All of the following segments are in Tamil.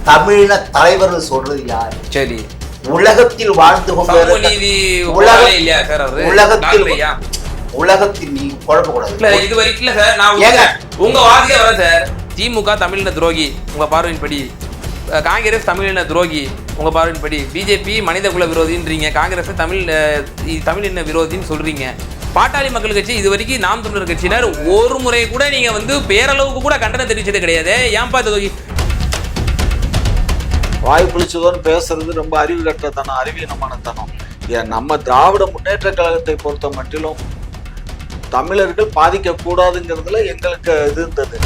தமிழின தலைவர்கள் சொல்றது யாரு? சரி, உலகத்தில் வாழ்ந்து கொண்டு உலகத்தில் நீ குழப்பக்கூடாது. இது வரைக்கும் இல்ல சார், நான் உங்க வாதியே வர சார். திமுக தமிழின துரோகி உங்க பார்வையின்படி, காங்கிரஸ் தமிழின துரோகி உங்க பார்வையின்படி, பிஜேபி மனித குல விரோதின்றீங்க, காங்கிரஸ் தமிழின விரோதின்னு சொல்றீங்க. பாட்டாளி மக்கள் கட்சி இது வரைக்கும் நாம் தமிழர் கட்சியினர் ஒரு முறை கூட நீங்க வந்து பேரளவுக்கு கூட கண்டனம் தெரிவிச்சது கிடையாது. ஏன்பா துரோகி? வாய் புளிச்சதோன்னு பேசுறது ரொம்ப அறிவு கட்டத்தனம், அறிவீனமான தனம். நம்ம திராவிட முன்னேற்ற கழகத்தை பொறுத்த மட்டிலும் தமிழர்கள் பாதிக்க கூடாதுங்கிறதுல எங்களுக்கு இது இருந்தது.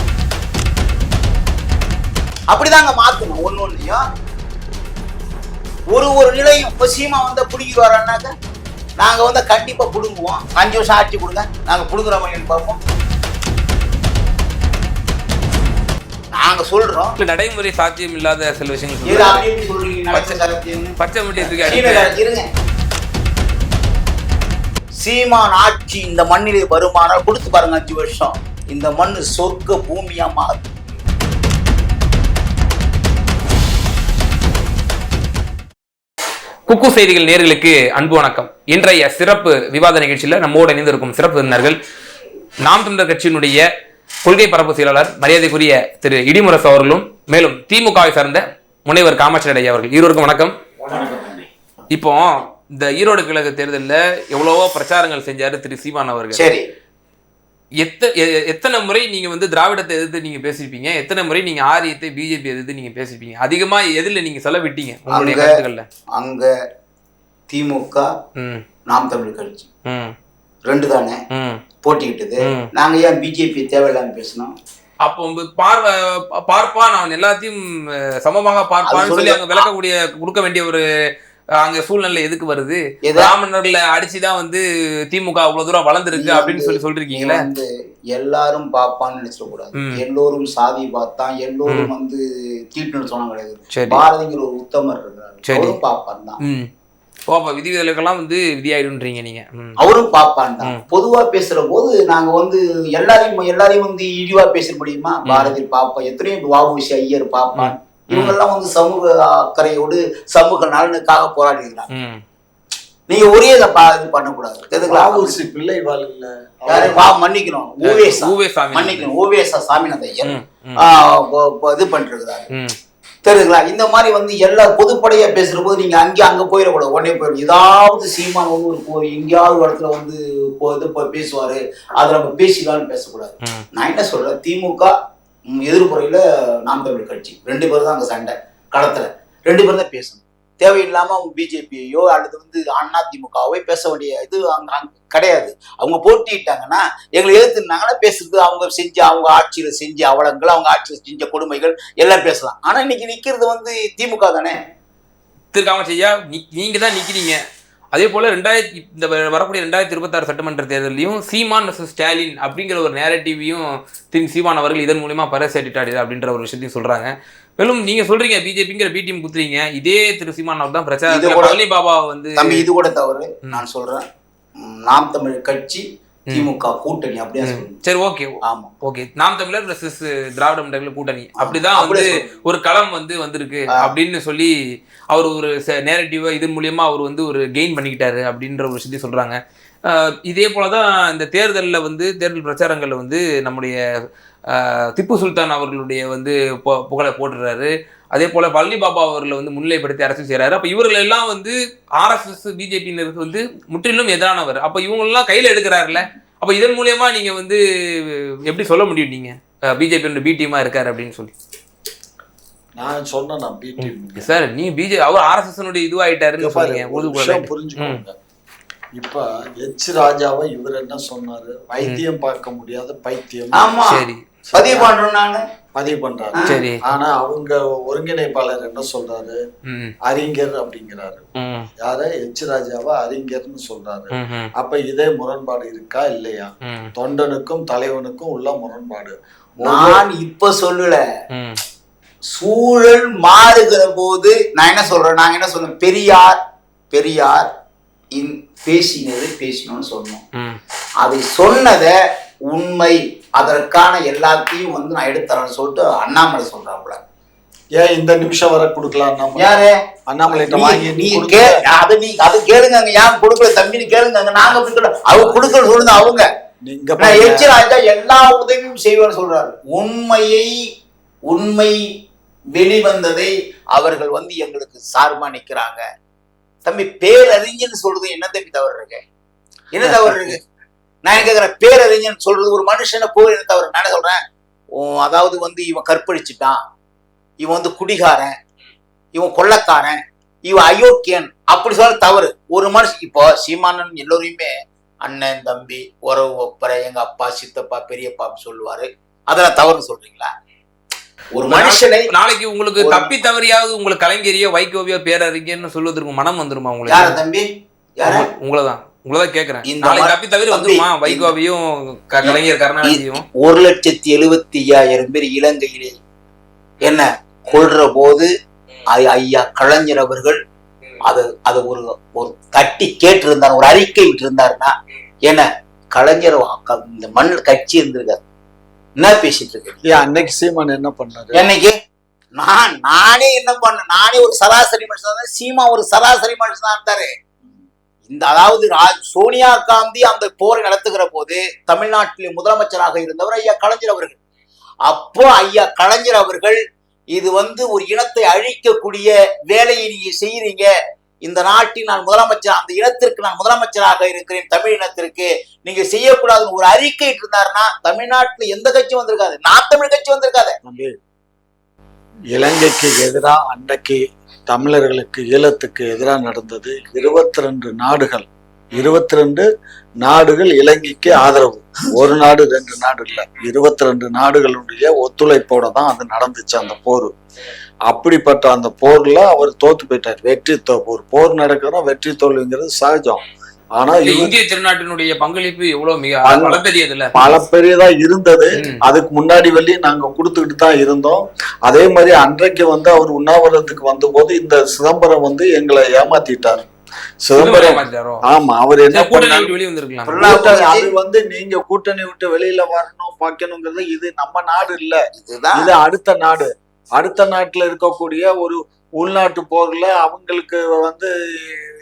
அப்படிதாங்க மாத்தணும். ஒன்னொன்னையும் ஒரு நிலையும் இப்போ சீமா வந்தா பிடிக்கிறாருன்னாக்க நாங்க வந்து கண்டிப்பா பிடுங்குவோம். 5 வருஷம் ஆட்சி கொடுங்க, நாங்க பிடுங்குற மாதிரி பார்ப்போம். நாங்க சொல்றோம் நடைமுறை சாத்தியம் இல்லாத சில விஷயங்கள் பச்சை இருங்க. சீமான் ஆட்சி இந்த மண்ணிலே வருமானால் கொடுத்து பாருங்க, 5 வருஷம் இந்த மண் சொர்க்க பூமியா மாறும். குக்கு செய்திகள் நேயர்களுக்கு அன்பு வணக்கம். இன்றைய சிறப்பு விவாத நிகழ்ச்சியில் நம்மோடு இணைந்திருக்கும் சிறப்பு விருந்தினர்கள் நாம் தமிழர் கட்சியினுடைய கொள்கை பரப்பு செயலாளர் மரியாதைக்குரிய திரு இடிமுரசு அவர்களும், மேலும் திமுகவை சார்ந்த முனைவர் காமாட்சி ஐயா அவர்கள். இருவருக்கும் வணக்கம். இப்போ இந்த ஈரோடு கிழக்கு தேர்தலில் எவ்வளவோ பிரச்சாரங்கள் செஞ்சாரு திரு சீமான் அவர்கள். சரி, எத்தனை முறை நீங்க வந்து திராவிடத்தை எதிர்த்து நீங்க பேசிருப்பீங்க? எத்தனை முறை நீங்க ஆரியத்தை பிஜேபி எதிர்த்து நீங்க பேசிருப்பீங்க? அதிகமா எதுல நீங்க செலவிட்டீங்க உங்களுடைய கருத்துக்கள்ல? அங்க திமுக நாம் தமிழ் கட்சி 2 தானே போட்டிக்கிட்டது. நாங்க ஏன் பிஜேபி தேவையில்லாம பேசணும்? அப்போ பார்ப்பா நான் எல்லாத்தையும் சமமாக பார்ப்பான்னு சொல்லி அங்க விளக்கக்கூடிய கொடுக்க வேண்டிய ஒரு அங்க சூழ்நிலை எதுக்கு வருது? பிராமணர்ல அடிச்சுதான் வந்து திமுக அவ்வளவு தூரம் வளர்ந்துருக்கு அப்படின்னு சொல்றீங்களே. வந்து எல்லாரும் பாப்பான்னு நினைச்சிடக்கூடாது. எல்லோரும் சாதி பார்த்தா எல்லோரும் வந்து தீட்டுன்னு சொன்னா கிடையாது. பாரதிங்கிற ஒரு உத்தமர் இருக்காரு, பாப்பான் தான். விதிவிலக்கெல்லாம் வந்து விதியாயிடுன்றீங்க நீங்க. அவரும் பாப்பான் தான். பொதுவா பேசுற போது நாங்க வந்து எல்லாரையும் வந்து இழிவா பேச முடியுமா? பாரதி பாப்பா, எத்தனையோ வாவுசி ஐயர் பாப்பான், இவங்கெல்லாம் வந்து சமூக அக்கறையோடு சமூக நலனுக்காக போராடி இருக்கிறாங்க. நீங்க ஒரே இது பண்ணக்கூடாது. பிள்ளை மன்னிக்கணும், மன்னிக்கணும், ஓவேசா சாமிநாத ஐயர் இது பண்ணிருக்கிறாரு. தெரியுதுங்களா? இந்த மாதிரி வந்து எல்லா பொதுப்படையா பேசுற போது நீங்க அங்க போயிடக்கூடாது. உடனே போயிடும். ஏதாவது சீமான் வந்து எங்கேயாவது இடத்துல வந்து பேசுவாரு, அதை நம்ம பேசிக்கலாம்னு பேசக்கூடாது. நான் என்ன சொல்றேன், திமுக எதிர்ப்புறையில நாம் தமிழ் கட்சி 2 பேர் தான் அங்க சண்டை களத்துல. 2 பேர் தான் பேசணும். தேவையில்லாம அவங்க பிஜேபியோ அல்லது வந்து அண்ணா திமுகவோ பேச வேண்டிய இது அங்க கிடையாது. அவங்க போட்டிட்டாங்கன்னா எங்களை எதிர்த்துனாங்கன்னா பேசுறது, அவங்க ஆட்சியில செஞ்ச அவலங்கள், அவங்க ஆட்சியில செஞ்ச கொடுமைகள் எல்லாம் பேசலாம். ஆனா இன்னைக்கு நிக்கிறது வந்து திமுக தானே. திருக்காமச்சையா நீங்க தான் நிக்கிறீங்க. அதே போல இந்த வரக்கூடிய 2026 சட்டமன்ற தேர்தலையும் சீமான் வர்சஸ் ஸ்டாலின் அப்படிங்கிற ஒரு நேரட்டிவையும் சீமான் அவர்கள் இதன் மூலமா பறைசாற்றிட்டாரு அப்படின்ற ஒரு விஷயத்தையும் சொல்றாங்க. மேலும் நீங்க சொல்றீங்க பிஜேபிங்கிற பி டீம் குத்துறீங்க. இதே திரு சீமான் அவர் தான் பிரச்சாரம் பழனி பாபா வந்து இது கூட தவறு. நான் சொல்றேன், நாம் தமிழ் கட்சி திமுக கூட்டணி அப்படியே. சரி, ஓகே, ஆமா, ஓகே. நாம் தமிழர் வெர்சஸ் திராவிட முன்னேற்ற கூட்டணி அப்படிதான் வந்து ஒரு களம் வந்திருக்கு அப்படின்னு சொல்லி அவர் ஒரு நேரட்டிவா இதன் மூலியமா அவர் வந்து ஒரு கெயின் பண்ணிக்கிட்டாரு அப்படின்ற ஒரு விஷயத்தையும் சொல்றாங்க. இதே போலதான் இந்த தேர்தலில் வந்து தேர்தல் பிரச்சாரங்கள்ல வந்து நம்முடைய திப்பு சுல்தான் அவர்களுடைய வந்து புகழை போட்டுறாரு. அதே போல பழனி பாபா அவர்களை வந்து முன்னிலைப்படுத்தி அரசியல் செய்யறாரு. அப்ப இவர்கள் எல்லாம் வந்து RSS பிஜேபியினருக்கு வந்து முற்றிலும் எதிரானவர். அப்ப இவங்களெல்லாம் கையில எடுக்கிறாருல்ல. அப்ப இதன் மூலியமா நீங்க வந்து எப்படி சொல்ல முடியும் நீங்க பிஜேபி பி டீமா இருக்காரு அப்படின்னு சொல்லி? நான் சொன்னேன் பி டீம் சார், நீ பிஜேபி அவர் RSS இதுவாயிட்டாருன்னு சொல்றீங்க. புரிஞ்சுக்கோங்க. இப்ப எச் ராஜாவை இவர் என்ன சொன்னாரு, வைத்தியம் பார்க்க முடியாத பைத்தியம். சரி, பதிவு பண்றாரு. சரி, ஆனா அவங்க ஒருங்கிணைப்பாளர் என்ன சொல்றாரு, அறிஞர் அப்படிங்கிறாரு. யார எச் ராஜாவா அறிஞர்னு சொல்றாரு. அப்ப இதே முரண்பாடு இருக்கா இல்லையா? தொண்டனுக்கும் தலைவனுக்கும் உள்ள முரண்பாடு. நான் இப்ப சொல்லல, சூழல் மாறுகிற போது நான் என்ன சொல்றேன், நாங்க என்ன சொல்றோம், பெரியார் பேசினோம்னு சொன்னோம். அதை சொன்னத உண்மை, அதற்கான எல்லாத்தையும் வந்து நான் எடுத்துறேன்னு சொல்லிட்டு அண்ணாமலை சொல்றாப்புல. ஏன் இந்த நிமிஷம் வர கொடுக்கலாம்? யாரு அண்ணாமலைட்ட வாங்கி அது கேளுங்க, ஏன் கொடுக்கல தம்பின்னு கேளுங்க. நாங்க அப்படி சொல்ல, அவங்க கொடுக்கல சொல்லுங்க. அவங்க எச் ராஜா எல்லா உதவியும் செய்வார் சொல்றாரு. உண்மை வெளிவந்ததை அவர்கள் வந்து எங்களுக்கு சார்பா நிக்கிறாங்க. தம்பி பேரறிஞன்னு சொல்றது என்ன தம்பி தவறு இருக்கு? என்ன தவறு இருக்கு? நான் கேட்கிறேன், பேரறிஞன் சொல்றது ஒரு மனுஷனை போய் என்ன தவறு? நான் சொல்றேன், அதாவது வந்து இவன் கற்பழிச்சுட்டான், இவன் வந்து குடிகாரன், இவன் கொள்ளக்காரன், இவன் அயோக்கியன் அப்படி சொல்ல தவறு. ஒரு மனுஷன் இப்போ சீமானன் எல்லோரையுமே அண்ணன் தம்பி உறவு ஒப்பரை எங்க அப்பா சித்தப்பா பெரியப்பா சொல்லுவாரு. அதெல்லாம் தவறுன்னு சொல்றீங்களா? ஒரு மனுஷனை நாளைக்கு உங்களுக்கு தப்பி தவறியாவது உங்களுக்கு கலைஞரையோ வைகோவையோ பேரறிஞர்னு சொல்வதற்கு மனம் வந்துருமா உங்களுக்கு? யார தம்பி? யார? உங்களதான் கேக்குறேன். நாளைக்கு தப்பி தவறி வந்துருமா வைகோவையும் கலைஞர் கருணாநிதியும்? 1,75,000 பேர் இலங்கையிலே என்ன கொள்ற போது ஐயா கலைஞர் அவர்கள் அது ஒரு தட்டி கேட்டு இருந்தார், ஒரு அறிக்கை விட்டு இருந்தாருன்னா என்ன கலைஞர் இந்த மண்ணில் கட்சி இருந்திருக்காரு. என்ன பேசிட்டு இருக்கு அன்னைக்கு சீமான் என்ன பண்ணாரு? என்னைக்கு நானே என்ன பண்ண, நானே ஒரு சராசரி மனுஷன் தான், சீமா ஒரு சராசரி மனுஷன் தான் இருந்தாரு. இந்த அதாவது சோனியா காந்தி அந்த போரை நடத்துகிற போது தமிழ்நாட்டில் முதலமைச்சராக இருந்தவர் ஐயா கலைஞர் அவர்கள். அப்போ ஐயா கலைஞர் அவர்கள் இது வந்து ஒரு இனத்தை அழிக்கக்கூடிய வேலையை நீங்க செய்யறீங்க, இந்த நாட்டில் நான் முதலமைச்சர், அந்த இனத்திற்கு நான் முதலமைச்சராக இருக்கிறேன், தமிழ் இனத்திற்கு நீங்க செய்யக்கூடாதுன்னு ஒரு அறிக்கை இருந்தாருன்னா தமிழ்நாட்டுல எந்த கட்சி வந்திருக்காது, நான் தமிழ் கட்சி வந்திருக்காது. இலங்கைக்கு எதிராக அன்றைக்கு தமிழர்களுக்கு ஈழத்துக்கு எதிராக நடந்தது 22 நாடுகள் இலங்கைக்கு ஆதரவு. ஒரு நாடு 2 நாடு இல்ல, 22 நாடுகளுடைய ஒத்துழைப்போட தான் அது நடந்துச்சு அந்த போர். அப்படிப்பட்ட அந்த போர்ல அவர் தோத்து போயிட்டார். ஒரு போர் நடக்கிறோம், வெற்றி தோல்விங்கிறது சகஜம். ஆனா இந்திய திருநாட்டினுடைய பங்களிப்பு எவ்வளவு மிக பல பெரியதா இருந்தது. அதுக்கு முன்னாடி வழி நாங்க கொடுத்துக்கிட்டு தான் இருந்தோம். அதே மாதிரி அன்றைக்கு வந்து அவர் உண்ணாவிரதத்துக்கு வந்த போது இந்த சிதம்பரம் வந்து எங்களை ஏமாத்திட்டார். சிதம்பரம் ஆமா, அவர் என்ன பண்ணாரு, அது வந்து நீங்க கூட்டணி விட்டு வெளியில வரணும் பாக்கணுங்கிறது இது நம்ம நாடு இல்ல, இது அடுத்த நாடு. அடுத்த நாட்டுல இருக்கக்கூடிய ஒரு உள்நாட்டு போர்ல அவங்களுக்கு வந்து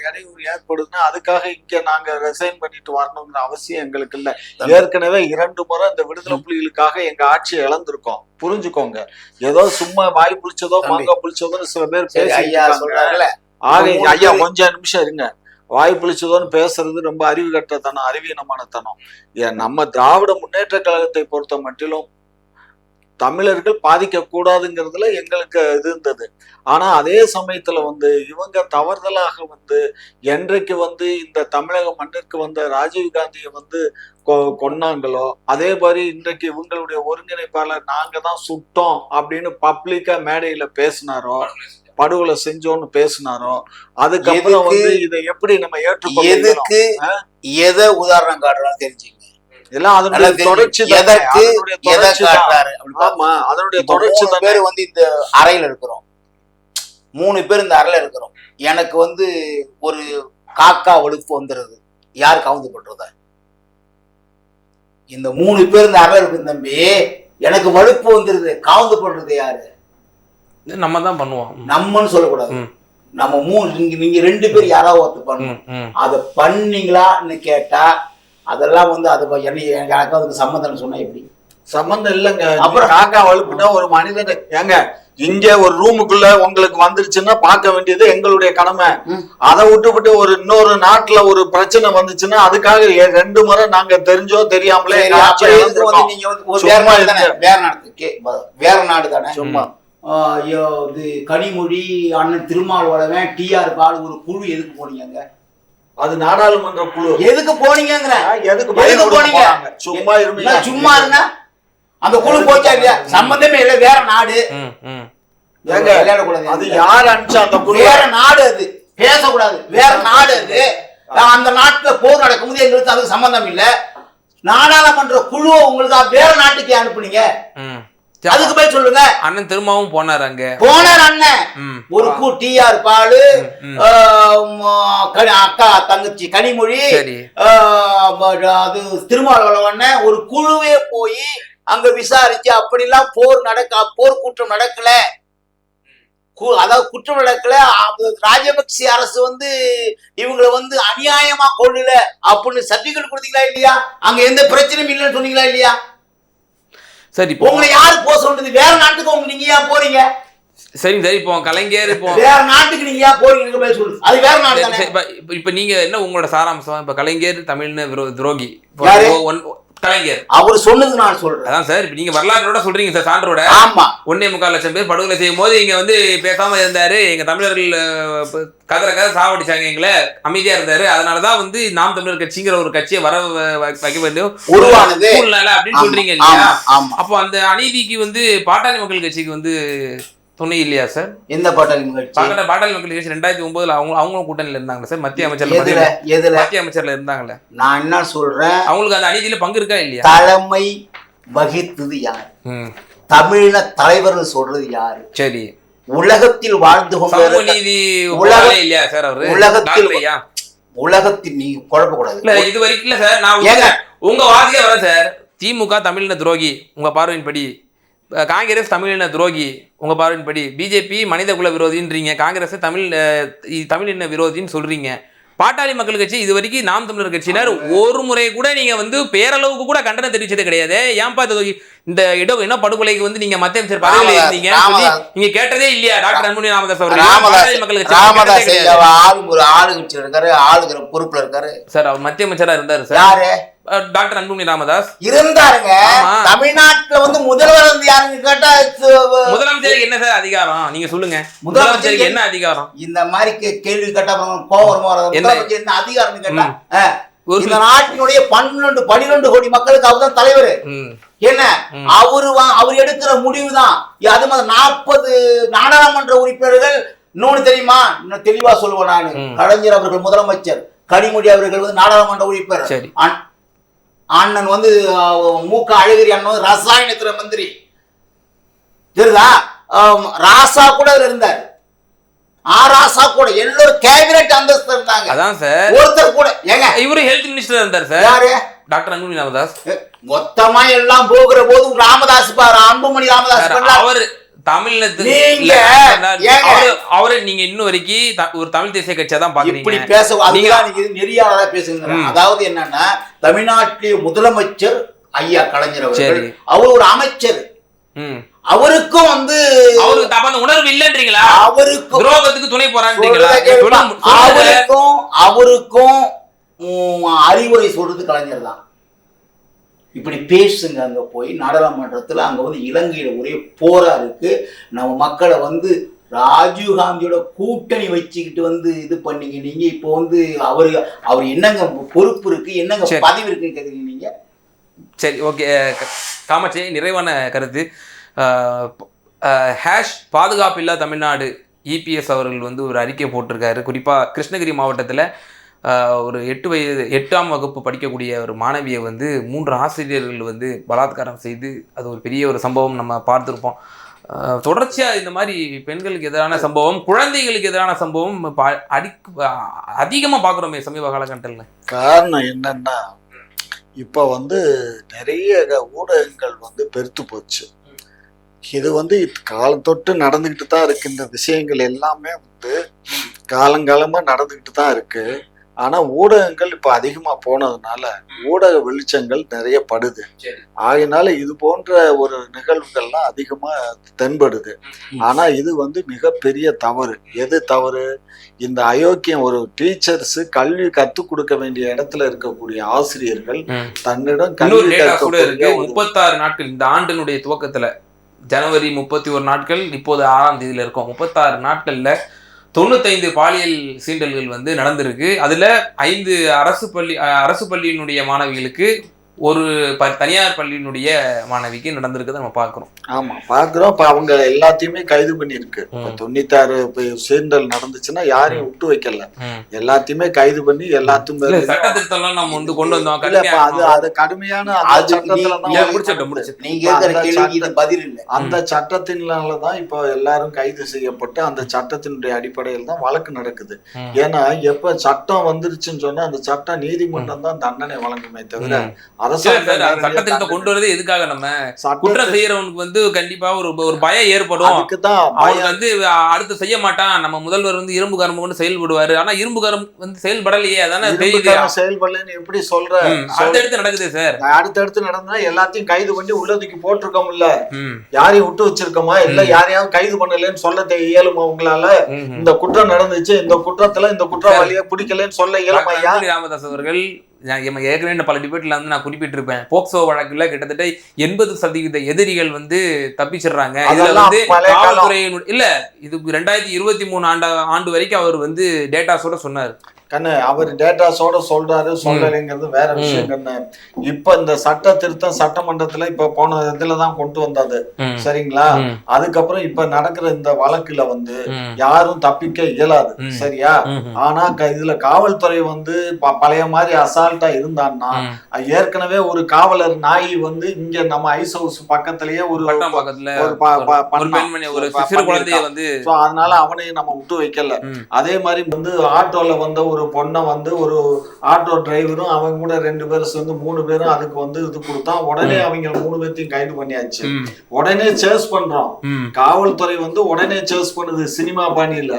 இடையூறு ஏற்படுதுன்னா அதுக்காக இங்க நாங்க ரிசைன் பண்ணிட்டு வரணுங்கிற அவசியம் எங்களுக்கு இல்ல. ஏற்கனவே 2 முறை இந்த விடுதலை புலிகளுக்காக எங்க ஆட்சியை இழந்திருக்கோம், புரிஞ்சுக்கோங்க. ஏதோ சும்மா வாய் புளிச்சதோ மாங்காய் புளிச்சதோன்னு சில பேர் பேசுறாங்கல்ல. ஐயா கொஞ்சம் நிமிஷம் இருங்க. வாய் புளிச்சதோன்னு பேசுறது ரொம்ப அறிவு கட்டத்தனம், அறிவீனமானத்தனம். நம்ம திராவிட முன்னேற்ற கழகத்தை பொறுத்த மட்டிலும் தமிழர்கள் பாதிக்க கூடாதுங்கிறதுல எங்களுக்கு இது இருந்தது. ஆனா அதே சமயத்துல வந்து இவங்க தவறுதலாக வந்து என்றைக்கு வந்து இந்த தமிழக மண்ணிற்கு வந்த ராஜீவ்காந்தியை வந்து கொன்னாங்களோ அதே மாதிரி இன்றைக்கு இவங்களுடைய ஒருங்கிணைப்பாளர் நாங்க தான் சுட்டோம் அப்படின்னு பப்ளிக்கா மேடையில பேசினாரோ, படுகொலை செஞ்சோன்னு பேசினாரோ, அதுக்கப்புறம் வந்து இதை எப்படி நம்ம ஏற்றுக்கொள்ள? எதுக்கு எதை உதாரணம் காட்டுறோம் தெரிஞ்சுங்க. இதெல்லாம் அதனுடைய தொடர்ச்சி. அதனுடைய தொடர்ச்சி பேர் வந்து இந்த அறையில இருக்கிறோம், 3 பேர் இந்த அறையில இருக்கிறோம். எனக்கு வந்து ஒரு காக்கா வலுப்பு வந்துடுது, யார் கவுந்து பண்றத? இந்த 3 பேர் இந்த அறையில இருக்கு தம்பி, எனக்கு வலுப்பு வந்துருது, கவுந்து பண்றது யாரு? நம்ம தான் பண்ணுவோம். நம்மன்னு சொல்லக்கூடாது, நம்ம நீங்க 2 பேர் யாராவது ஒருத்தர் பண்ணணும். அதை பண்ணீங்களான்னு கேட்டா அதெல்லாம் வந்து அது எனக்கு அதுக்கு சம்மந்தம் சொன்னா எப்படி? சம்பந்தம் இல்லைங்க. அப்புறம் காக்கா வலுப்புனா ஒரு மனிதன் ஏங்க இங்க ஒரு ரூமுக்குள்ள உங்களுக்கு வந்துருச்சுன்னா பார்க்க வேண்டியது எங்களுடைய கடமை. அதை விட்டுவிட்டு ஒரு இன்னொரு நாட்டுல ஒரு பிரச்சனை வந்துச்சுன்னா அதுக்காக 2 முறை நாங்க தெரிஞ்சோ தெரியாமலே நீங்க வேற நாடு தானே சும்மா இது கனிமொழி அண்ணன் திருமாவளவன் டிஆர் பாலு ஒரு குழு எதுக்கு போனீங்க? அது நாடாளுமன்ற குழு. எதுக்கு போனீங்க? எதுக்கு போனீங்க? சும்மா இருங்க, சும்மா இருங்க. அந்த குழு போச்சா இல்லையா? சம்பந்தமே இல்ல, வேற நாடு. அது யார் அனுப்பிச்சா அந்த குழு? வேற நாடு, அது பேசக்கூடாது. வேற நாடு அது. அந்த நாட்டுல போர் நடக்கும்போது எங்களுக்கு அதுக்கு சம்பந்தம் இல்ல. நாடாளுமன்ற குழுவை உங்களுக்கு வேற நாட்டுக்கு அனுப்புனீங்க, அதுக்கு போய் சொல்லுங்க. அண்ணன் திரும்பவும் போனார், அங்க போனார் அண்ணன். ஒரு டிஆர் பாலு, அக்கா தங்கச்சி கனிமொழி, அது திருமாவளவன் ஒரு குழுவே போய் அங்க விசாரிச்சு அப்படிலாம் போர் குற்றம் நடக்கல, அதாவது குற்ற வழக்குல ராஜபக்சே அரசு வந்து இவங்களை வந்து அநியாயமா கொள்ளல அப்படின்னு சர்டிபிகேட் கொடுத்தீங்களா இல்லையா? அங்க எந்த பிரச்சனையும் இல்லைன்னு சொன்னீங்களா இல்லையா? சரி, உங்களை யாரு போக சொல்றது? வேற நாட்டுக்கு நீங்க ஏன் போறீங்க? சரி சரி, இப்போ கலைஞர் இப்போ வேற நாட்டுக்கு நீங்க ஏன் போறீங்க சொல்லுங்க. அது வேற நாடு. இப்ப நீங்க என்ன உங்களோட சாராம்சம்? இப்ப கலைஞர் தமிழ்னு துரோகி கலைஞர் அவர் சொன்னது நான் சொல்றேன். அதான் சார், இப்ப நீங்க வரலாற்றோட சொல்றீங்க சார், சான்றோட. ஆமா, 1.25 லட்சம் பேர் படுகொலை செய்யும் போது இங்க வந்து பேசாம இருந்தாரு, எங்க தமிழர்கள் கதை சாவடிச்சாங்க, எங்களை அமைதியா இருந்தாரு, அதனாலதான் வந்து நாம் தமிழர் கட்சிங்கிற ஒரு கட்சியை வர வைக்க வேண்டிய உருவானது சூழ்நிலை அப்படின்னு சொல்றீங்க இல்லையா? அப்போ அந்த அநீதிக்கு வந்து பாட்டாளி மக்கள் கட்சிக்கு வந்து துணை இல்லையா சார்? எந்த பாட்டாளி மக்கள்? பாட்டாளி மக்கள் கட்சி 2009 அவங்களும் கூட்டணியில இருந்தாங்க சார், மத்திய அமைச்சர்ல இருந்தாங்கல்ல. நான் என்ன சொல்றேன், அவங்களுக்கு அந்த அநீதியில பங்கு இருக்கா இல்லையா? தலைமை வகித்தது யார்? தமிழின தலைவர்கள் சொல்றது யாரு? சரி, உலகத்தில் வாழ்ந்து கொண்டு நீதி இல்லையா சார்? அவரு உலகத்தில் நீங்க குழப்பக்கூடாது. இல்ல இது வரைக்கும் இல்ல சார், நான் உங்க வாதியா வரேன் சார். திமுக தமிழின துரோகி உங்க பார்வையின்படி, காங்கிரஸ் தமிழின துரோகி உங்க பார்வையின்படி, பிஜேபி மனித குல விரோதின்றீங்க, காங்கிரஸ் தமிழின விரோதின்னு சொல்றீங்க. பாட்டாளி மக்கள் கட்சி இது வரைக்கும் நாம் தமிழர் கட்சியினர் ஒரு முறை கூட நீங்க வந்து பேரளவுக்கு கூட கண்டனம் தெரிவிச்சது கிடையாது. ஏன்பா இந்த இன படுகொலைக்கு வந்து நீங்க மத்திய அமைச்சர் பதவியில் இருந்தீங்க நீங்க கேட்டதே இல்லையா? டாக்டர் அன்புமணி ராமதாஸ் அவர்கள் மக்கள் கட்சி ஆளுங்கட்சியில் இருக்காரு, ஆளுகிற பொறுப்புல இருக்காரு சார். அவர் மத்திய அமைச்சரா இருந்தாரு சார். யாரு? டாக்டர் அன்புமணி ராமதாஸ் இருந்தாருங்க. தமிழ்நாட்டுல வந்து முதல்வர் வந்து யாருன்னு கேட்டா, முதலமைச்சருக்கு என்ன சார் அதிகாரம் நீங்க சொல்லுங்க? முதலமைச்சருக்கு என்ன அதிகாரம்? இந்த மாதிரி கேள்வி கேட்டா கோவரமா என்ன அதிகாரம் கேட்டா, இந்த நாட்டினுடைய 12 கோடி மக்களுக்கு அவர்தான் தலைவர். என்ன அவர் எடுக்கிற முடிவுதான். அது மாதிரி 40 நாடாளுமன்ற உறுப்பினர்கள். இன்னொன்னு தெரியுமா, இன்னும் தெளிவா சொல்லுவேன் நான். கலைஞர் அவர்கள் முதலமைச்சர், கனிமொழி அவர்கள் வந்து நாடாளுமன்ற உறுப்பினர், அண்ணன் வந்து மூக்க அழகிரி அண்ணன் வந்து ரசாயனத்துறை மந்திரி, தெரியுதா? ராசா கூட இருந்தார். ராசா கூட எல்லோரும் கேபினட் அந்தஸ்து இருந்தாங்க. அதான் சார், ஒருத்தர் கூட ஏங்க இவரு ஹெல்த் மினிஸ்டர் இருந்தார் சார். யாரு? டாக்டர் அன்புமணி ராமதாஸ். மொத்தமா எல்லாம் போகிற போது ராமதாஸ் பாரு, அன்புமணி ராமதாஸ் அவர் தமிழ்நாட்டுல அவரு நீங்க இன்னும் வரைக்கும் ஒரு தமிழ் தேசிய கட்சியா தான் பாக்குறீங்க. இப்படி பேச நெறியாளரா பேசுங்க. அதாவது என்னன்னா, தமிழ்நாட்டிலேயே முதலமைச்சர் ஐயா கலைஞர் அவர்கள், அவர் ஒரு அமைச்சர், அவருக்கும் வந்து அவருக்கு தப்பான உணர்வு இல்லன்றீங்களா? அவருக்கு துரோகத்துக்கு துணை போறான்றீங்களா? அவருக்கும் அறிவுரை சொல்றது கலைஞர் தான். இப்படி பேசுங்க. அங்க போய் நாடாளுமன்றத்துல அங்க வந்து இலங்கையில ஒரே போரா இருக்கு. நம்ம மக்களை வந்து ராஜீவ்காந்தியோட கூட்டணி வச்சுக்கிட்டு வந்து இது பண்ணீங்க நீங்க. இப்போ வந்து அவர் என்னங்க பொறுப்பு இருக்கு, என்னங்க பதவி இருக்குன்னு கேக்குறீங்க நீங்க. சரி, ஓகே காமாட்சி, நிறைவான கருத்து. பாதுகாப்பு இல்லா தமிழ்நாடு இபிஎஸ் அவர்கள் வந்து ஒரு அறிக்கை போட்டிருக்காரு. குறிப்பாக கிருஷ்ணகிரி மாவட்டத்தில் ஒரு 8ஆம் வகுப்பு படிக்கக்கூடிய ஒரு மாணவியை வந்து 3 ஆசிரியர்கள் வந்து பலாத்காரம் செய்து, அது ஒரு பெரிய ஒரு சம்பவம் நம்ம பார்த்துருப்போம். தொடர்ச்சியாக இந்த மாதிரி பெண்களுக்கு எதிரான சம்பவம், குழந்தைகளுக்கு எதிரான சம்பவம் அதிகமாக பார்க்குறோமே சமீப காலகட்டத்தில். காரணம் என்னன்னா, இப்போ வந்து நிறைய ஊடகங்கள் வந்து பெருத்து போச்சு. இது வந்து காலம் தொட்டு நடந்துக்கிட்டு தான் இருக்கு. இந்த விஷயங்கள் எல்லாமே வந்து காலங்காலமா நடந்துக்கிட்டு தான் இருக்கு. ஆனா ஊடகங்கள் இப்ப அதிகமா போனதுனால ஊடக வெளிச்சங்கள் நிறைய படுது. ஆகையினால இது போன்ற ஒரு நிகழ்வுகள்லாம் அதிகமா தென்படுது. ஆனா இது வந்து மிகப்பெரிய தவறு. எது தவறு? இந்த அயோக்கியம் ஒரு டீச்சர்ஸ் கல்வி கத்துக் கொடுக்க வேண்டிய இடத்துல இருக்கக்கூடிய ஆசிரியர்கள் தன்னிடம் கல்வி 36 நாட்கள் இந்த ஆண்டினுடைய துவக்கத்துல ஜனவரி 31 நாட்கள், இப்போது 6ஆம் தேதியில இருக்கும். 36 நாட்கள்ல 95 பாலியல் சீண்டல்கள் வந்து நடந்திருக்கு. அதுல 5 அரசு பள்ளியினுடைய மாணவிகளுக்கு, ஒரு தனியார் பள்ளியினுடைய மாணவிக்கு நடந்திருக்கு நம்ம பார்க்கிறோம். ஆமா பார்க்கிறோம். இப்ப அவங்க எல்லாத்தையுமே கைது பண்ணிருக்கு. 96 சீண்டல் நடந்துச்சுன்னா யாரையும் விட்டு வைக்கல, எல்லாத்தையுமே கைது பண்ணி எல்லாத்தையும் சட்ட திருத்தம் நம்ம வந்து கொண்டு வந்தோம். அது கடுமையான அந்த சட்டத்தினாலதான் இப்போ எல்லாரும் கைது செய்யப்பட்டு அந்த சட்டத்தினுடைய அடிப்படையில் தான் வழக்கு நடக்குது. ஏன்னா எப்ப சட்டம் வந்துருச்சுன்னு சொன்னா அந்த சட்டம் நீதிமன்றம் தான் தண்டனை வழங்குமே தவிர சட்டத்திட்டத்தை கொண்டு வரது எதுக்காக? நம்ம குற்றம் செய்யறவனுக்கு வந்து கண்டிப்பா ஒரு பயம் ஏற்படும். அவனுக்கு வந்து அடுத்து செய்ய மாட்டான். நம்ம முதல்வர் வந்து இரும்பு கரம் கொண்டு செயல்படுவாரு. ஆனா இரும்பு கரம் வந்து செயல்படலையே, அதானே செயல்படலன்னு எப்படி சொல்ற? அடுத்தடுத்து நடக்குது சார். அடுத்தடுத்து நடந்தா எல்லாத்தையும் கைது பண்ணி உள்ளதுக்கு போட்டிருக்கோம்ல, யாரையும் விட்டு வச்சிருக்கோமா? இல்ல யாரையாவது கைது பண்ணலன்னு சொல்ல இயலுமா உங்களால? இந்த குற்றம் நடந்துச்சு, இந்த குற்றத்துல இந்த குற்றவாளியை பிடிக்கலன்னு சொல்ல இயலுமா? ராமதாஸ் அவர்கள் ஏற்கனவே பல டிபேட்ல வந்து நான் குறிப்பிட்டிருப்பேன். போக்சோ வழக்குல கிட்டத்தட்ட 80% எதிரிகள் வந்து தப்பிச்சிடுறாங்க. இதுல வந்து காவல்துறையினுடைய இல்ல, இது 2023 ஆண்டு வரைக்கும் அவர் வந்து டேட்டாஸோட சொன்னாரு. கண்ணு அவர் டேட்டாஸோட சொல்றாரு, சொல்லலைங்கிறது வேற விஷயம் கண்ணு. இப்ப இந்த சட்ட திருத்தம் சட்டமன்றத்துல இப்ப போன இதுலதான் கொண்டு வந்தது, சரிங்களா? அதுக்கப்புறம் இப்ப நடக்கிற இந்த வழக்குல வந்து யாரும் தப்பிக்க இயலாது, சரியா? ஆனா இதுல காவல்துறை வந்து பழைய மாதிரி அசால்ட்டா இருந்தான்னா, ஏற்கனவே ஒரு காவலர் நாய் வந்து இங்க நம்ம ஐஸ் ஹவுஸ் பக்கத்திலேயே அதனால அவனையும் நம்ம விட்டு வைக்கல. அதே மாதிரி வந்து ஆட்டோல வந்த ஒரு பொண்ணை வந்து ஒரு ஆட்டோ டிரைவரும் அவங்க கூட 2 பேரும் சேர்ந்து 3 பேரும் அதுக்கு வந்து இது கொடுத்தா உடனே அவங்க 3 பேர்த்தையும் கைது பண்ணியாச்சு. உடனே சேஸ் பண்றோம், காவல்துறை வந்து உடனே சேஸ் பண்ணுது, சினிமா பாணியில.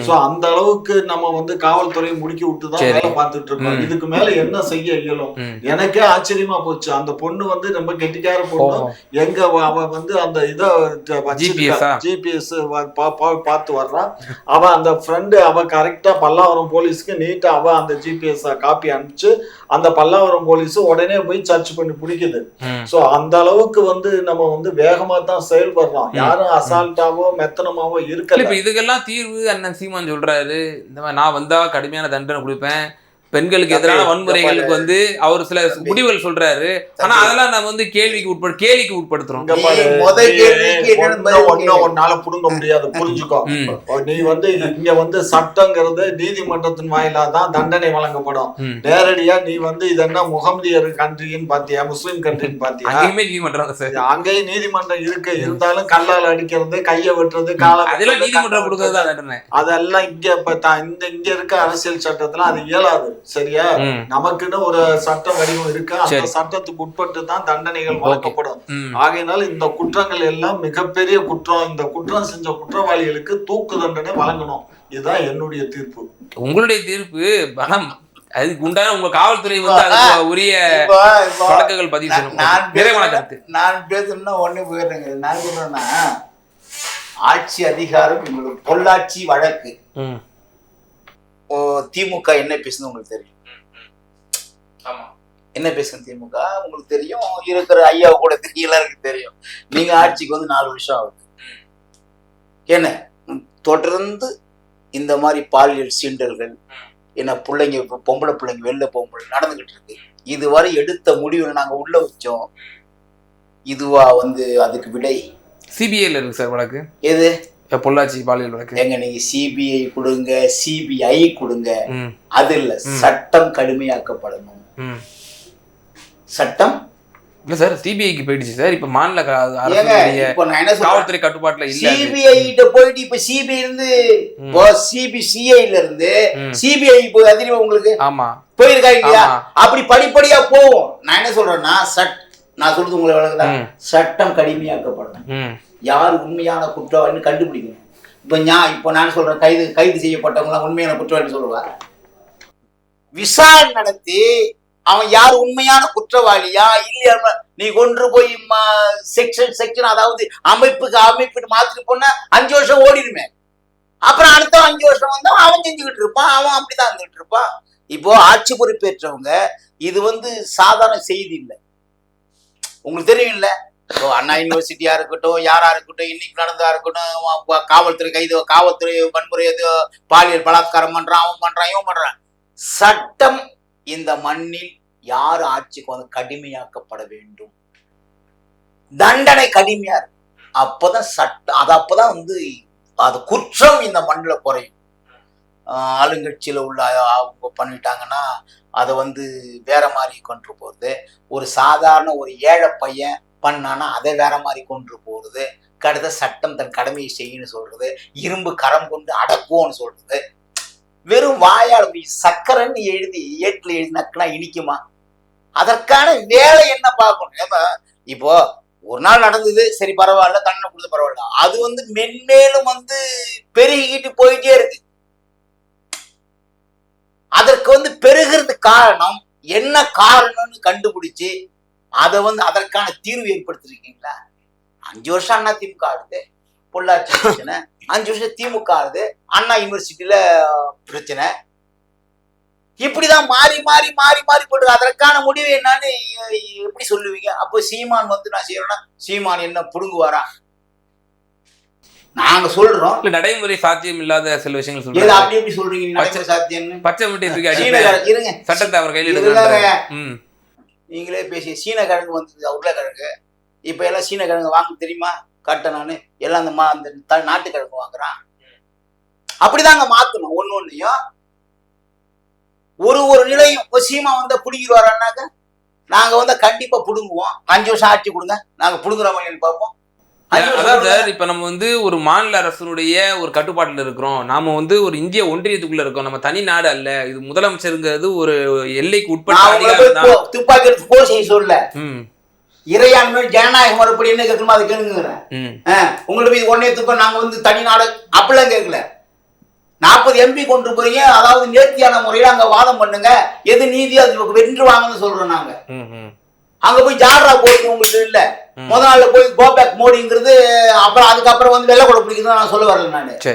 சோ அந்த அளவுக்கு நம்ம வந்து காவல்துறையை முடிக்கி விட்டுதான் வேலை பார்த்துட்டு இருக்கோம். இதுக்கு மேல என்ன செய்ய இயலும்? எனக்கே ஆச்சரியமா போச்சு. அந்த பொண்ணு வந்து ரொம்ப கெட்டிக்கார பொண்ணு. எங்க அவ வந்து அந்த இதை ஜிபிஎஸ் பார்த்து வர்றா. அவ அந்த ஃப்ரெண்டு அவ கரெக்டா பல்லாவரம் போலீஸ்க்கு நீட்டா அவ அந்த ஜிபிஎஸ் காப்பி அனுப்பிச்சு அந்த பல்லாவரம் போலீஸ் உடனே போய் சர்ச் பண்ணி பிடிக்குது. சோ அந்த அளவுக்கு வந்து நம்ம வந்து வேகமா தான் செயல்படுறோம். யாரும் அசால்ட்டாவோ மெத்தனமாவோ இருக்கல. இப்ப இதுக்கெல்லாம் தீர்வு அண்ணன் சீமான் சொல்றாரு, இந்த மாதிரி நான் வந்தா கடுமையான தண்டனை கொடுப்பேன், பெண்களுக்கு எதிரான வன்முறைகளுக்கு வந்து அவர் சில முடிவுகள் சொல்றாரு. ஆனா அதெல்லாம் நம்ம வந்து கேள்விக்கு உட்படுத்துறோம். ஒன்னால புடுங்க முடியாது, புரிஞ்சுக்கோ. நீ வந்து இங்க வந்து சட்டங்கிறது நீதிமன்றத்தின் வாயிலா தான் தண்டனை வழங்கப்படும். நேரடியா நீ வந்து இது என்ன முகமதியர் கண்ட்ரின்னு பாத்தியா, முஸ்லிம் கண்ட்ரின்னு பாத்தியா? அங்கேயும் நீதிமன்றம் இருக்கு, இருந்தாலும் கல்லால் அடிக்கிறது, கைய வெட்டுறது, அதெல்லாம் நீதிமன்றம் கொடுக்கறதா? அதெல்லாம் இங்க இருக்க அரசியல் சட்டத்துல அது இயலாது, சரியா? நமக்குன்னு ஒரு சட்ட வடிவம் இருக்கு, அந்த சட்டத்துக்கு உட்பட்டு தான் தண்டனைகள் வழங்கப்படும். ஆகையினால இந்த குற்றங்கள் எல்லாம் மிகப்பெரிய குற்றம். இந்த குற்றம் செஞ்ச குற்றவாளிகளுக்கு தூக்கு தண்டனை வழங்கணும். இதுதான் என்னுடைய தீர்ப்பு. உங்களுடைய தீர்ப்பு பலம். அதுக்கு உண்டான உங்க காவல்துறை வந்து அதுக்கு உரிய வழக்குகள் பதிவு செய்யணும். நான் பேசணும்னா ஒண்ணு போயிடுறேங்க. நான் சொல்றேன்னா, ஆட்சி அதிகாரம் உங்களுக்கு பொள்ளாச்சி வழக்கு திமுக என்ன பேசுது உங்களுக்கு தெரியும். என்ன பேசுங்க திமுக உங்களுக்கு தெரியும், இருக்கிற ஐயா கூட எல்லாருக்கும் தெரியும். நீங்க ஆட்சிக்கு வந்து 4 வருஷம் ஆகுது. என்ன தொடர்ந்து இந்த மாதிரி பாலியல் சீண்டல்கள், என்ன பிள்ளைங்க பொம்பளை பிள்ளைங்க வெளில போகும்போது நடந்துகிட்டு இருக்கு. இதுவரை எடுத்த முடிவுல நாங்க உள்ள வச்சோம். இதுவா வந்து அதுக்கு விடை சிபிஐல இருக்கு சார் வழக்கு. எது? பொள்ளாச்சி பாலியல் வழக்கு. எங்க நீங்க சிபிஐ கொடுங்க, சிபிஐ கொடுங்க, அது இல்ல, சட்டம் கடுமையாக்கப்படணும். சட்டம் இல்ல சார், சிபிஐக்கு போயிடுச்சு சார். இப்ப மாநில காவல்துறை கட்டுப்பாட்டுல இல்ல. சிபிஐ கிட்ட போயிட்டு இப்ப சிபிஐ இருந்து சிபிசிஐல இருந்து சிபிஐ போய் அதிகமா உங்களுக்கு ஆமா போயிருக்காங்க இல்லையா? அப்படி படிப்படியா போவோம். நான் என்ன சொல்றேன்னா, நான் சொல்றது உங்களை வழங்குதான், சட்டம் கடுமையாக்கப்படணும். யார் உண்மையான குற்றவாளின்னு கண்டுபிடிக்கணும். இப்போ நான் சொல்றேன், கைது செய்யப்பட்டவங்களாம் உண்மையான குற்றவாளின்னு சொல்லுவாங்க. விசாரணை நடத்தி அவன் யார் உண்மையான குற்றவாளியா இல்லையா, நீ கொண்டு போய் செக்ஷன் அதாவது அமைப்புக்கு மாத்திட்டு போனா 5 வருஷம் ஓடிடுமே. அப்புறம் அடுத்த 5 வருஷம் வந்தா அவன் செஞ்சுக்கிட்டு இருப்பான், அவன் அப்படிதான் இருந்துகிட்டு இருப்பான். இப்போ ஆட்சி பொறுப்பேற்றவங்க இது வந்து சாதாரண செய்தி இல்லை. உங்களுக்கு தெரியும் இல்ல, அண்ணா யூனிவர்சிட்டியா இருக்கட்டும், யாரா இருக்கட்டும், இன்னைக்கு நடந்ததா இருக்கட்டும், காவல்துறை வன்முறை பாலியல் பலாத்காரம் பண்றான், அவன் பண்றான், இவன் பண்றான். சட்டம் இந்த மண்ணில் யார் ஆட்சிக்கு வந்து கடுமையாக்கப்பட வேண்டும், தண்டனை கடுமையா இருக்கு. அப்பதான் சட்டம், அது அப்பதான் வந்து அது குற்றம் இந்த மண்ணில குறையும். ஆளுங்கட்சியில உள்ள அவங்க பண்ணிட்டாங்கன்னா அதை வந்து வேற மாதிரி கொண்டு போறது. ஒரு சாதாரண ஒரு ஏழை பையன் பண்ணானா அதை வேற மாதிரி கொண்டு போறது. கடுத்த சட்டம் தன் கடமையை செய்யணும்னு சொல்றது, இரும்பு கரம் கொண்டு அடக்குவோன்னு சொல்றது. வெறும் வாயால் சக்கரைன்னு எழுதி ஏட்டில் எழுதி நக்குனா இனிக்குமா? அதற்கான வேலை என்ன பார்க்கணும். இப்போ ஒரு நாள் நடந்தது, சரி பரவாயில்ல, தண்டனை கொடுத்து பரவாயில்ல, அது வந்து மென்மேலும் வந்து பெருகிக்கிட்டு போயிட்டே இருக்கு. அதற்கு வந்து பெருகிறது காரணம் என்ன காரணம்னு கண்டுபிடிச்சு அதை வந்து அதற்கான தீர்வு ஏற்படுத்திருக்கீங்களா? 5 வருஷம் அண்ணா திமுக ஆடுது, பொள்ளாச்சி பிரச்சனை. 5 வருஷம் திமுக ஆடுது, அண்ணா யூனிவர்சிட்டியில பிரச்சனை. இப்படிதான் மாறி மாறி மாறி மாறி போட்டு அதற்கான முடிவு என்னன்னு எப்படி சொல்லுவீங்க? அப்போ சீமான் வந்து நான் செய்யறேன்னா சீமான் என்ன புடுங்குவாரா? நாங்க சொல்றோம் நடைமுறை சாத்தியம் இல்லாத சில விஷயங்கள் சொல்றீங்க. அப்படி எப்படி சொல்றீங்க நடைமுறை சாத்தியம்? பச்சை மிட்டை இருங்க, சட்டத்தை அவர் கையில் நீங்களே பேசி சீனக்கிழங்கு வந்தது, உருளைக்கிழங்கு. இப்ப எல்லாம் சீனக்கிழங்கு வாங்க தெரியுமா? கட்ட நானு எல்லாம் அந்த நாட்டுக்கிழங்கு வாங்குறான். அப்படிதாங்க மாத்தணும். ஒன்னொன்னையும் ஒரு நிலையும் சீமா வந்தா புடுங்கிடுவாரான்னாக்க நாங்க வந்து கண்டிப்பா புடுங்குவோம். 5 வருஷம் ஆட்சி கொடுங்க, நாங்க புடுங்குற மாதிரி பார்ப்போம். அதான் சார், இப்ப நம்ம வந்து ஒரு மாநில அரசனுடைய ஒரு கட்டுப்பாட்டுல இருக்கிறோம். நாம வந்து ஒரு இந்திய ஒன்றியத்துக்குள்ள இருக்கோம், நம்ம தனி நாடு அல்ல. இது முதலமைச்சருங்கிறது ஒரு எல்லைக்கு உட்பட்ட துப்பாக்கி எடுத்து போர் செய்ய சொல்ல. இறையாண்மை ஜனநாயகம் மறுபடி என்ன கேட்கணுமோ அதை கேளுங்கிறேன். உங்களுக்கு இது ஒன்னே துப்பம், நாங்க வந்து தனி நாடு அப்படிலாம் கேட்கல. 40 MP கொண்டு போறீங்க, அதாவது நேர்த்தியான முறையில அங்க வாதம் பண்ணுங்க, எது நீதி அது வென்று வாங்கன்னு சொல்றோம். நாங்க அங்க போய் ஜாடரா போட்டு உங்களுக்கு இல்ல, முத நாள்ல போய் கோபேக் மோடிங்கிறது, அப்புறம் அதுக்கப்புறம் வந்து வெள்ளை கூட பிடிக்கிறது நான் சொல்ல வரல. நானு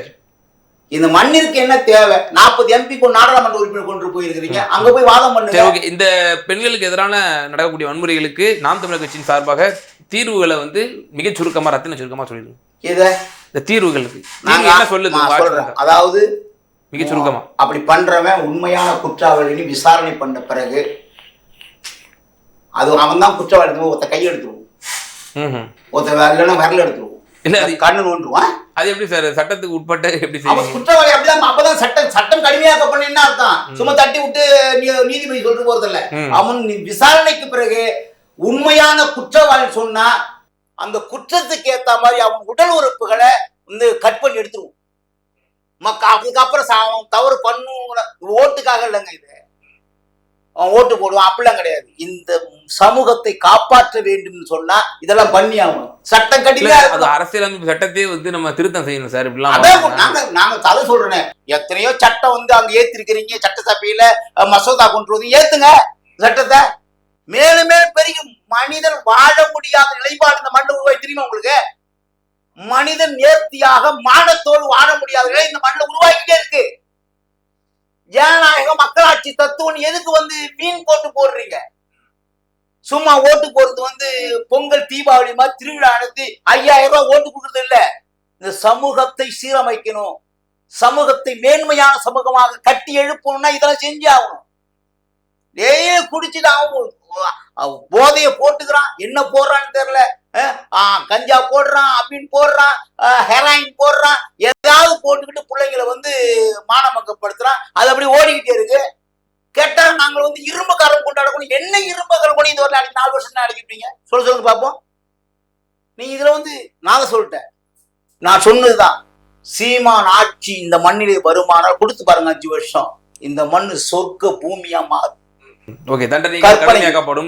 இந்த மண்ணிற்கு என்ன தேவை? 40 MP நாடாளுமன்ற உறுப்பினர் கொண்டு போயிருக்கிறீங்க, அங்க போய் வாதம் பண்ணுங்க. இந்த பெண்களுக்கு எதிரான நடக்கக்கூடிய வன்முறைகளுக்கு நாம் தமிழர் கட்சியின் சார்பாக தீர்வுகளை வந்து மிக சுருக்கமா ரத்தின சுருக்கமா சொல்லிடுங்க. இந்த தீர்வுகளுக்கு என்ன சொல்லுங்க? அதாவது மிக சுருக்கமா அப்படி பண்றவன் உண்மையான குற்றவாளின்னு விசாரணை பண்ண பிறகு அது அவன் தான் குற்றவாளி. ஒருத்த கை எடுத்துருவோம், ஒருத்த இல்லைன்னா விரல் எடுத்துருவோம், இல்ல அது கண்ணு நோண்டுவான். அது எப்படி சார் சட்டத்துக்கு உட்பட்ட எப்படி குற்றவாளி? அப்படிதான். அப்பதான் சட்டம் கடுமையாக்க பண்ண அர்த்தம். சும்மா தட்டி விட்டு நீதிபதி சொல்லிட்டு போறது இல்ல. அவன் விசாரணைக்கு பிறகு உண்மையான குற்றவாளி சொன்னா அந்த குற்றத்துக்கு ஏத்த மாதிரி அவன் உடல் உறுப்புகளை வந்து கட் பண்ணி எடுத்துருவோம். அதுக்கப்புறம் அவன் தவறு பண்ணுங்கிற ஓட்டுக்காக இல்லைங்க, இது அவன் ஓட்டு போடுவான் அப்படிலாம் கிடையாது. இந்த சமூகத்தை காப்பாற்ற வேண்டும் சொன்னா இதெல்லாம் பண்ணி ஆகணும். சட்டம் கட்டில அரசியலமைப்பு சட்டத்தையே வந்து நம்ம திருத்தம் செய்யணும் சார். நாங்க அதை சொல்றேன். எத்தனையோ சட்டம் வந்து அங்க ஏத்திருக்கிறீங்க, சட்டசபையில மசோதா கொண்டு வந்து ஏத்துங்க சட்டத்தை. மேலுமே பெரிய மனிதன் வாழ முடியாத நிலைப்பாடு இந்த மண்ணை உருவாக்கி தெரியுமா உங்களுக்கு? மனிதன் நேர்த்தியாக மானத்தோடு வாழ முடியாத நிலை இந்த மண்ணை உருவாக்கிட்டே இருக்கு. ஜனநாயக மக்களாட்சி தத்துவம் எதுக்கு வந்து வீண் போட்டு போடுறீங்க? சும்மா ஓட்டு போறது வந்து பொங்கல் தீபாவளி மாதிரி திருவிழா நடத்தி 5000 ரூபாய் ஓட்டு கொடுக்கறது இல்ல. இந்த சமூகத்தை சீரமைக்கணும், சமூகத்தை மேன்மையான சமூகமாக கட்டி எழுப்பணும்னா இதெல்லாம் செஞ்சு ஆகணும். குடிச்சுட்டு அவன் போதைய போட்டுக்கிறான், என்ன போடுறான்னு தெரியல. கஞ்சா போடுறான், அப்படின்னு போடுறான், ஹெராயின் போடுறான், ஏதாவது போட்டுக்கிட்டு பிள்ளைங்களை வந்து மானமக்கப்படுத்துறான். அது அப்படி ஓடிக்கிட்டே இருக்கு. கேட்டா நாங்கள் வந்து இரும்பு காரம் கொண்டாடணும். என்ன இரும்பு காரம் கொண்டு இந்த ஒரு 4 வருஷம் அடிக்கிட்டீங்க? சொல்லுங்க பார்ப்போம். நீ இதுல வந்து நான் சொல்லிட்டேன், நான் சொன்னதுதான். சீமான் ஆட்சி இந்த மண்ணிலே வருமானால் கொடுத்து பாருங்க, 5 வருஷம் இந்த மண்ணு சொர்க்க பூமியா மாறும். ஓகே, தண்டனைகள் கடுமையாக்கப்படும்.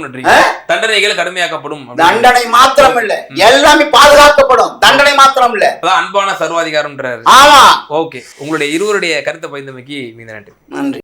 தண்டனைகள் கடுமையாக்கப்படும். தண்டனை மாத்திரம் இல்ல, எல்லாமே பாதுகாக்கப்படும். தண்டனை மாத்திரம் இல்ல, அதான் அன்பான சர்வாதிகாரம்ன்றாரு. ஆமா. ஓகே, உங்களுடைய இருவருடைய கருத்தை பகிர்ந்தமைக்கு மீது நன்றி.